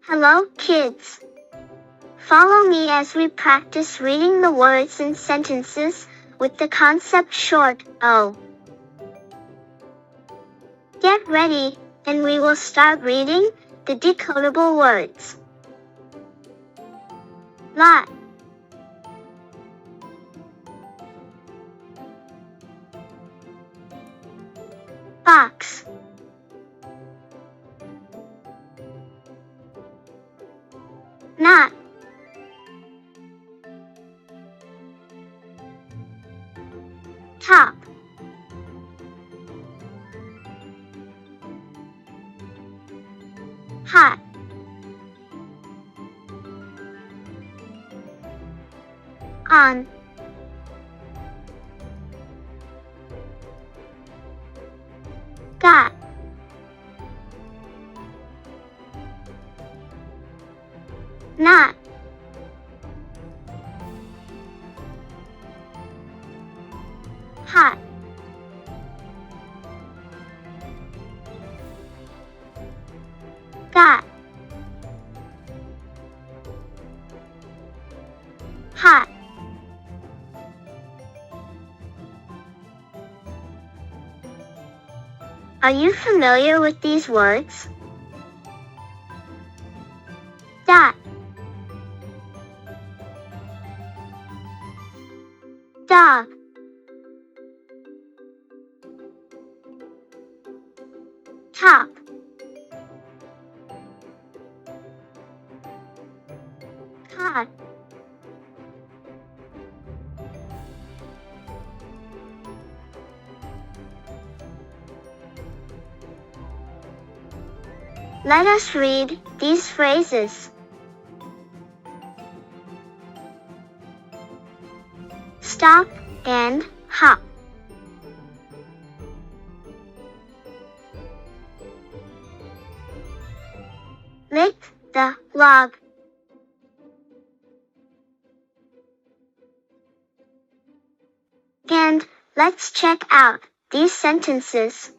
Hello, kids. Follow me as we practice reading the words and sentences with the concept short O. Get ready, and we will start reading the decodable words. Lot, box, not, top, hot, on, got, not, hot, got, hot. Are you familiar with these words? Dot, dog, top, cot, let us read these phrases. Stop and hop. Lick the log. And let's check out these sentences.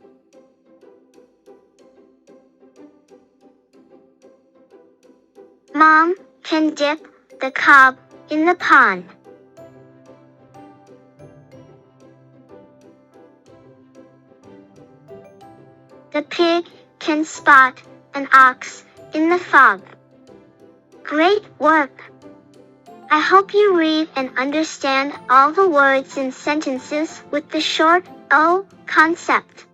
Mom can dip the cob in the pond. The pig can spot an ox in the fog. Great work! I hope you read and understand all the words and sentences with the short O concept.